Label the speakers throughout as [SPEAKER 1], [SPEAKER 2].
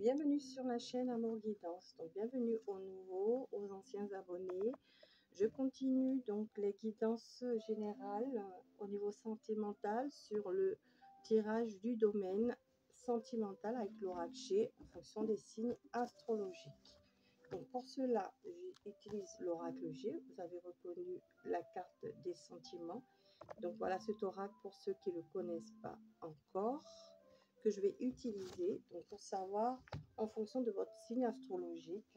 [SPEAKER 1] Bienvenue sur ma chaîne Amour Guidance. Donc bienvenue aux nouveaux, aux anciens abonnés. Je continue donc les guidances générales au niveau sentimental sur le tirage du domaine sentimental avec l'oracle G en fonction des signes astrologiques. Donc pour cela, j'utilise l'oracle G. Vous avez reconnu la carte des sentiments. Donc voilà cet oracle pour ceux qui ne le connaissent pas encore, que je vais utiliser donc pour savoir en fonction de votre signe astrologique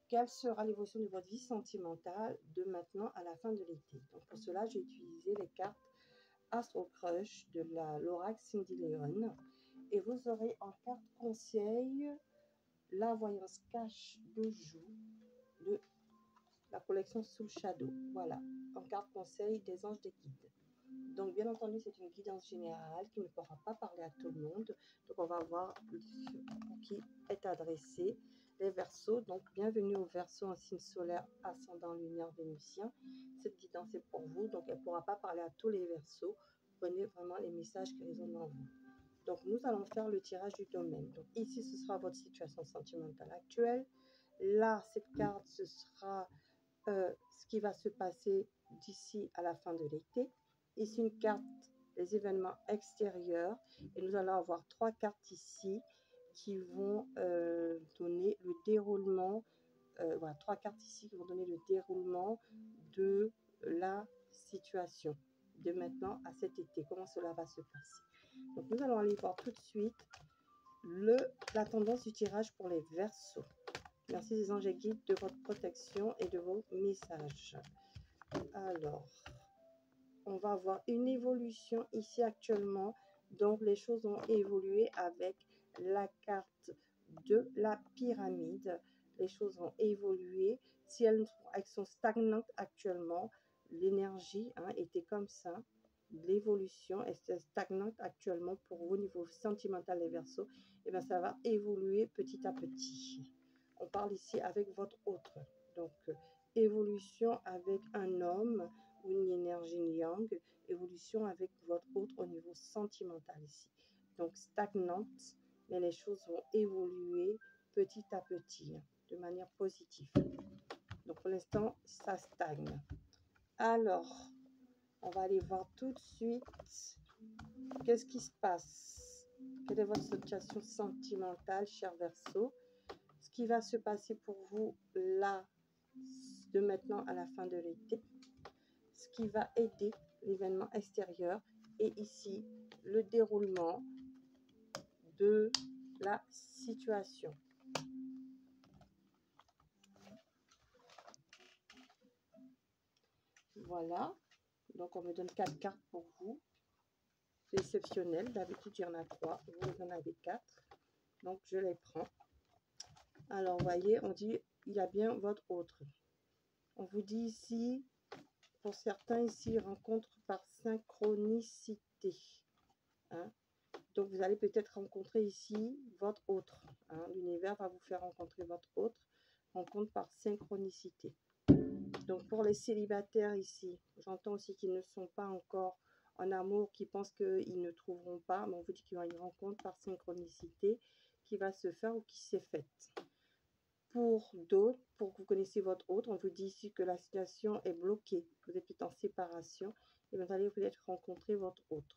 [SPEAKER 1] quelle sera l'évolution de votre vie sentimentale de maintenant à la fin de l'été. Donc pour cela, j'ai utilisé les cartes Astro Crush de l'oracle Cindy Leon et vous aurez en carte conseil la voyance cache de joue de la collection Soul Shadow. Voilà, en carte conseil des anges des guides. Donc, bien entendu, c'est une guidance générale qui ne pourra pas parler à tout le monde. Donc, on va voir pour qui est adressé les Verseaux. Donc, bienvenue aux Verseaux en signe solaire, ascendant lunaire vénusien. Cette guidance est pour vous. Donc, elle ne pourra pas parler à tous les Verseaux. Prenez vraiment les messages qui résonnent en vous. Donc, nous allons faire le tirage du domaine. Donc, ici, ce sera votre situation sentimentale actuelle. Là, cette carte, ce sera ce qui va se passer d'ici à la fin de l'été. Ici, une carte des événements extérieurs. Et nous allons avoir trois cartes ici qui vont donner le déroulement. Voilà, trois cartes ici qui vont donner le déroulement de la situation de maintenant à cet été. Comment cela va se passer. Donc, nous allons aller voir tout de suite la tendance du tirage pour les Verseaux. Merci les anges et guides de votre protection et de vos messages. Alors, on va avoir une évolution ici actuellement. Donc, les choses ont évolué avec la carte de la pyramide. Les choses ont évolué. Si elles sont stagnantes actuellement, l'énergie était comme ça. L'évolution est stagnante actuellement pour vous au niveau sentimental les Verseaux. Et bien, ça va évoluer petit à petit. On parle ici avec votre autre. Donc, évolution avec un homme ou une énergie yang. Évolution avec votre autre au niveau sentimental ici. Donc, stagnante, mais les choses vont évoluer petit à petit, de manière positive. Donc, pour l'instant, ça stagne. Alors, on va aller voir tout de suite qu'est-ce qui se passe. Quelle est votre situation sentimentale, cher Verseau? Ce qui va se passer pour vous là, de maintenant à la fin de l'été, ce qui va aider l'événement extérieur et ici le déroulement de la situation. Voilà, donc on me donne 4 cartes pour vous. C'est exceptionnel, d'habitude il y en a 3, vous en avez 4, donc je les prends. Alors, vous voyez, on dit, il y a bien votre autre. On vous dit ici, pour certains ici, rencontre par synchronicité. Donc, vous allez peut-être rencontrer ici votre autre. L'univers va vous faire rencontrer votre autre. Rencontre par synchronicité. Donc, pour les célibataires ici, j'entends aussi qu'ils ne sont pas encore en amour, qui pensent qu'ils ne trouveront pas. Mais on vous dit qu'il y aura une rencontre par synchronicité qui va se faire ou qui s'est faite. Pour d'autres, pour que vous connaissiez votre autre, on vous dit ici que la situation est bloquée, que vous êtes peut-être en séparation, et vous allez peut-être rencontrer votre autre.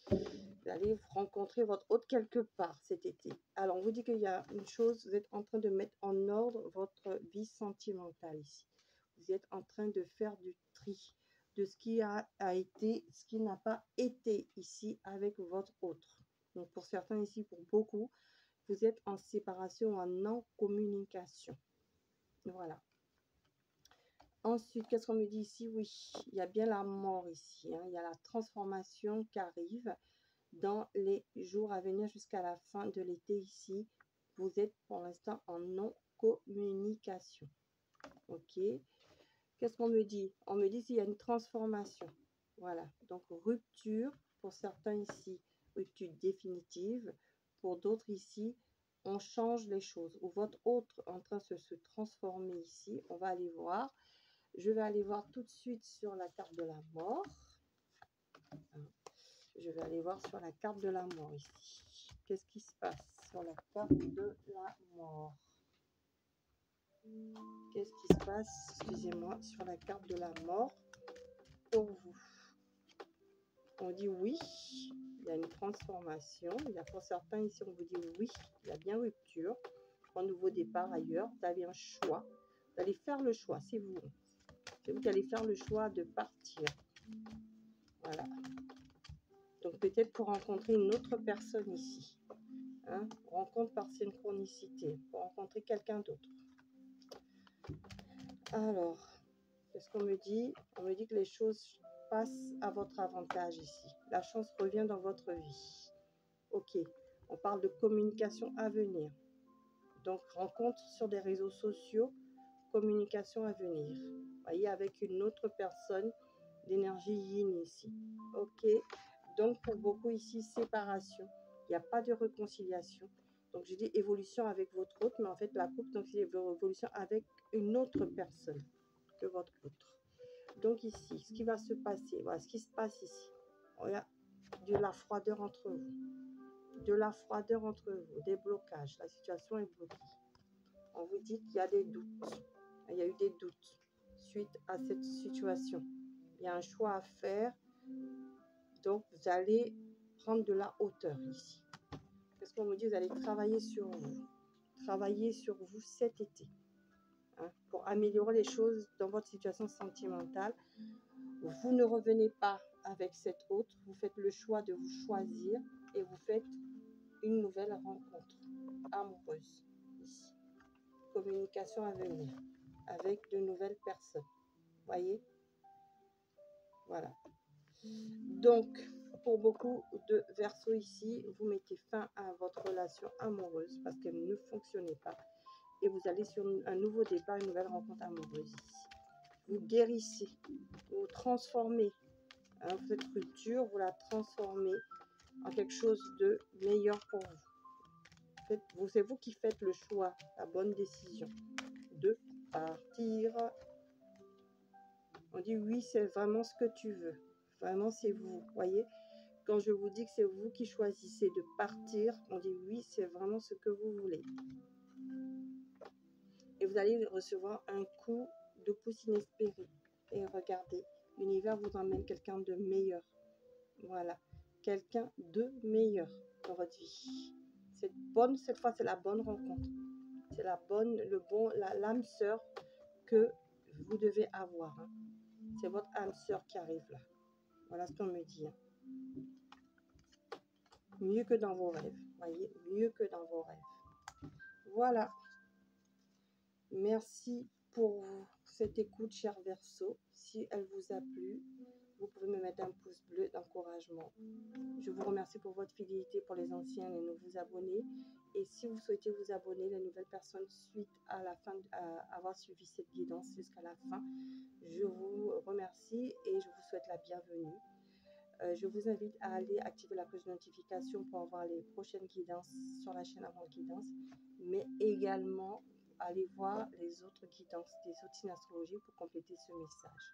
[SPEAKER 1] Vous allez rencontrer votre autre quelque part cet été. Alors, on vous dit qu'il y a une chose, vous êtes en train de mettre en ordre votre vie sentimentale ici. Vous êtes en train de faire du tri de ce qui a été, ce qui n'a pas été ici avec votre autre. Donc, pour certains ici, pour beaucoup, vous êtes en séparation ou en non-communication. Voilà. Ensuite, qu'est-ce qu'on me dit ici? Oui, il y a bien la mort ici. Il y a la transformation qui arrive dans les jours à venir jusqu'à la fin de l'été ici. Vous êtes pour l'instant en non-communication. Ok. Qu'est-ce qu'on me dit? On me dit qu'il y a une transformation. Voilà. Donc, rupture pour certains ici. Rupture définitive. Pour d'autres ici, on change les choses. Ou votre autre en train de se transformer ici. On va aller voir. Je vais aller voir tout de suite sur la carte de la mort. Je vais aller voir sur la carte de la mort ici. Qu'est-ce qui se passe? sur la carte de la mort. Qu'est-ce qui se passe, excusez-moi, sur la carte de la mort pour vous? On dit oui, il y a une transformation. Il y a pour certains ici, on vous dit oui, il y a bien rupture, un nouveau départ ailleurs. Vous avez un choix. Vous allez faire le choix, c'est vous. C'est vous qui allez faire le choix de partir. Voilà. Donc peut-être pour rencontrer une autre personne ici. Hein, rencontre par synchronicité, pour rencontrer quelqu'un d'autre. Alors, qu'est-ce qu'on me dit? On me dit que les choses passent à votre avantage ici. La chance revient dans votre vie. Ok, on parle de communication à venir. Donc, rencontre sur des réseaux sociaux, communication à venir. Vous voyez, avec une autre personne d'énergie yin ici. Ok, donc pour beaucoup ici, séparation. Il n'y a pas de réconciliation. Donc, j'ai dit évolution avec votre autre, mais en fait, la couple, donc c'est évolution avec une autre personne que votre autre. Donc ici, ce qui va se passer, voilà ce qui se passe ici. Voilà, de la froideur entre vous. De la froideur entre vous, des blocages. La situation est bloquée. On vous dit qu'il y a des doutes. Il y a eu des doutes suite à cette situation. Il y a un choix à faire. Donc, vous allez prendre de la hauteur ici. Parce qu'on me dit, vous allez travailler sur vous. Travailler sur vous cet été. Hein, pour améliorer les choses dans votre situation sentimentale. Vous ne revenez pas avec cette autre. Vous faites le choix de vous choisir et vous faites une nouvelle rencontre amoureuse ici. Communication à venir avec de nouvelles personnes. Voyez? Voilà. Donc, pour beaucoup de Verseaux ici, vous mettez fin à votre relation amoureuse parce qu'elle ne fonctionnait pas. Et vous allez sur un nouveau départ, une nouvelle rencontre amoureuse ici. Vous guérissez, vous transformez. Hein, cette rupture, vous la transformez en quelque chose de meilleur pour vous. C'est vous qui faites le choix, la bonne décision de partir. On dit oui, c'est vraiment ce que tu veux. Vraiment, c'est vous. Voyez, quand je vous dis que c'est vous qui choisissez de partir, on dit oui, c'est vraiment ce que vous voulez. Et vous allez recevoir un coup de pouce inespéré. Et regardez, l'univers vous emmène quelqu'un de meilleur. Voilà, quelqu'un de meilleur dans votre vie. Cette fois, c'est la bonne rencontre. C'est l'âme sœur que vous devez avoir. Hein. C'est votre âme sœur qui arrive là. Voilà ce qu'on me dit. Hein. Mieux que dans vos rêves. Voyez, mieux que dans vos rêves. Voilà. Merci pour cette écoute, cher Verseau. Si elle vous a plu, vous pouvez me mettre un pouce bleu d'encouragement. Je vous remercie pour votre fidélité, pour les anciens, les nouveaux abonnés. Et si vous souhaitez vous abonner, les nouvelles personnes, suite à la fin, à avoir suivi cette guidance jusqu'à la fin, je vous remercie et je vous souhaite la bienvenue. Je vous invite à aller activer la cloche de notification pour avoir les prochaines guidances sur la chaîne Avant Guidance, mais également aller voir les autres guidances des autres signes astrologiques pour compléter ce message.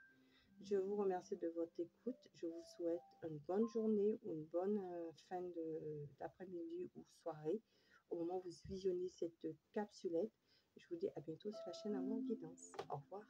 [SPEAKER 1] Je vous remercie de votre écoute. Je vous souhaite une bonne journée ou une bonne fin d'après-midi ou soirée au moment où vous visionnez cette capsulette. Je vous dis à bientôt sur la chaîne Amour Guidance. Au revoir.